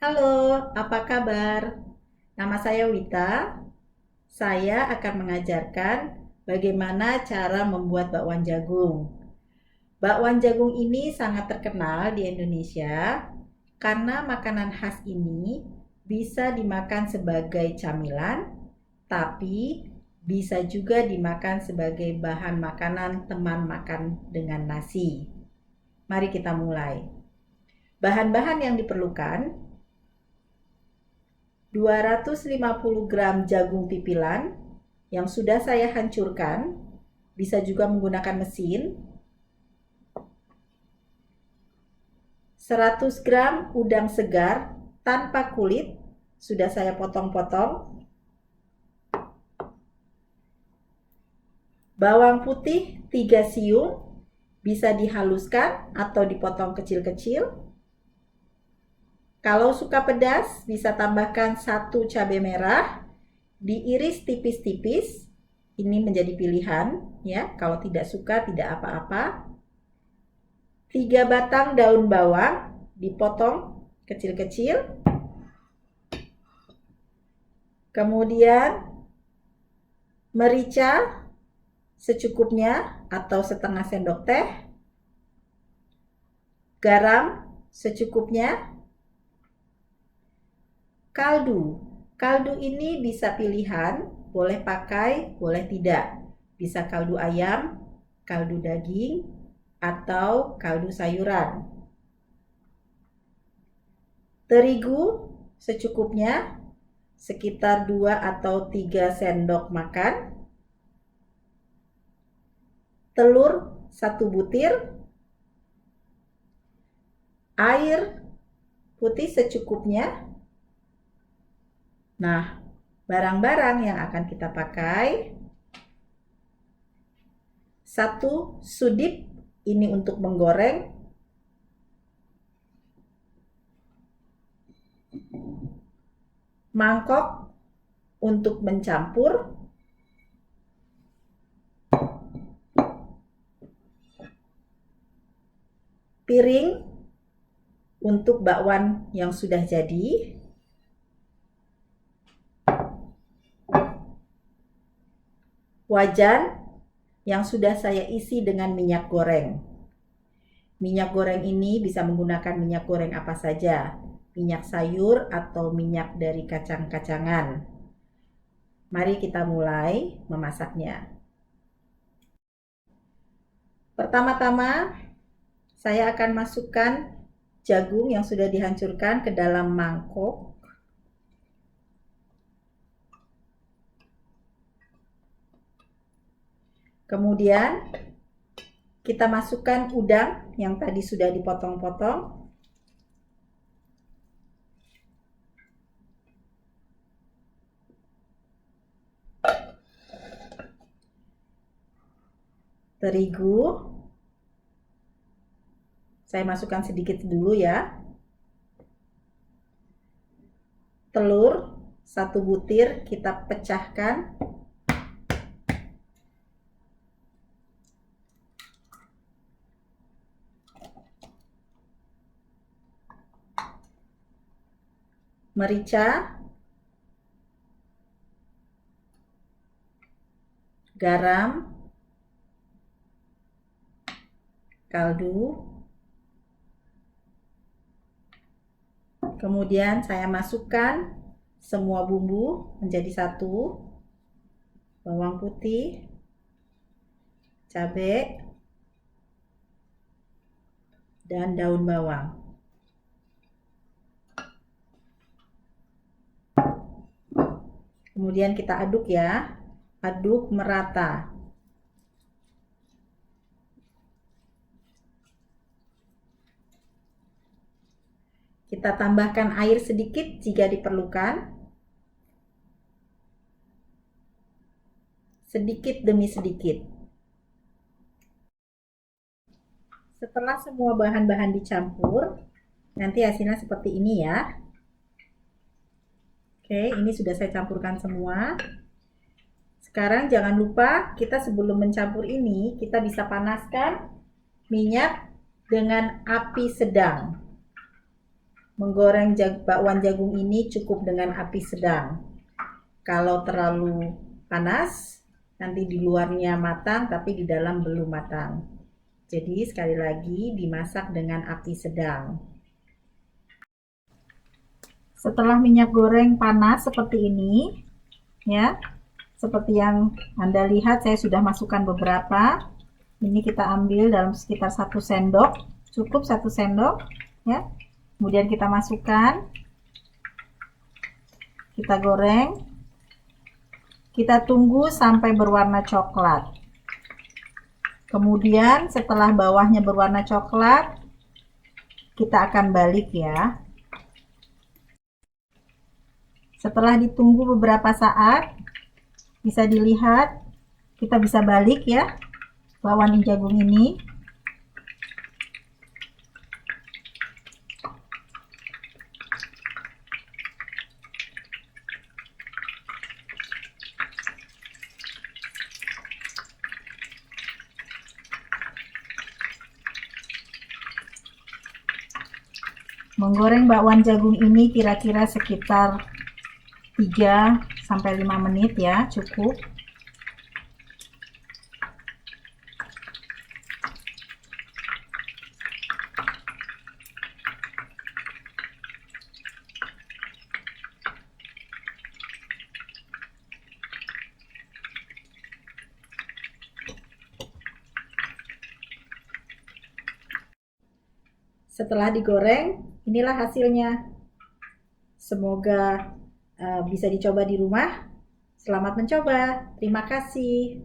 Halo, apa kabar? Nama saya Wita. Saya akan mengajarkan bagaimana cara membuat bakwan jagung. Bakwan jagung ini sangat terkenal di Indonesia karena makanan khas ini bisa dimakan sebagai camilan, tapi bisa juga dimakan sebagai bahan makanan teman makan dengan nasi. Mari kita mulai. Bahan-bahan yang diperlukan: 250 gram jagung pipilan yang sudah saya hancurkan, bisa juga menggunakan mesin. 100 gram udang segar tanpa kulit, sudah saya potong-potong. Bawang putih 3 siung, bisa dihaluskan atau dipotong kecil-kecil. Kalau suka pedas, bisa tambahkan 1 cabai merah, diiris tipis-tipis. Ini menjadi pilihan ya. Kalau tidak suka tidak apa-apa. 3 batang daun bawang dipotong kecil-kecil. Kemudian merica secukupnya atau setengah sendok teh. Garam secukupnya. Kaldu ini bisa pilihan, boleh pakai, boleh tidak. Bisa kaldu ayam, kaldu daging, atau kaldu sayuran. Terigu secukupnya, sekitar 2 atau 3 sendok makan. Telur 1 butir. Air putih secukupnya. Nah, barang-barang yang akan kita pakai: 1 sudip, ini untuk menggoreng. Mangkok untuk mencampur. Piring untuk bakwan yang sudah jadi. Wajan yang sudah saya isi dengan minyak goreng. Minyak goreng ini bisa menggunakan minyak goreng apa saja, minyak sayur atau minyak dari kacang-kacangan. Mari kita mulai memasaknya. Pertama-tama saya akan masukkan jagung yang sudah dihancurkan ke dalam mangkok. Kemudian kita masukkan udang yang tadi sudah dipotong-potong. Terigu, saya masukkan sedikit dulu ya. Telur 1 butir kita pecahkan. Merica, garam, kaldu. Kemudian saya masukkan semua bumbu menjadi satu. Bawang putih, cabai, dan daun bawang. Kemudian kita aduk ya, aduk merata. Kita tambahkan air sedikit jika diperlukan. Sedikit demi sedikit. Setelah semua bahan-bahan dicampur, nanti hasilnya seperti ini ya. Oke, ini sudah saya campurkan semua. Sekarang jangan lupa, kita sebelum mencampur ini, kita bisa panaskan minyak dengan api sedang. Menggoreng bakwan jagung ini cukup dengan api sedang. Kalau terlalu panas, nanti di luarnya matang tapi di dalam belum matang. Jadi sekali lagi dimasak dengan api sedang. Setelah minyak goreng panas seperti ini, ya, seperti yang Anda lihat saya sudah masukkan beberapa. Ini kita ambil dalam sekitar 1 sendok, cukup 1 sendok, ya. Kemudian kita masukkan, kita goreng, kita tunggu sampai berwarna coklat. Kemudian setelah bawahnya berwarna coklat, kita akan balik ya. Setelah ditunggu beberapa saat, bisa dilihat, kita bisa balik ya bakwan jagung ini. Menggoreng bakwan jagung ini kira-kira sekitar 3-5 menit ya, cukup. Setelah digoreng, inilah hasilnya. Semoga bisa dicoba di rumah. Selamat mencoba. Terima kasih.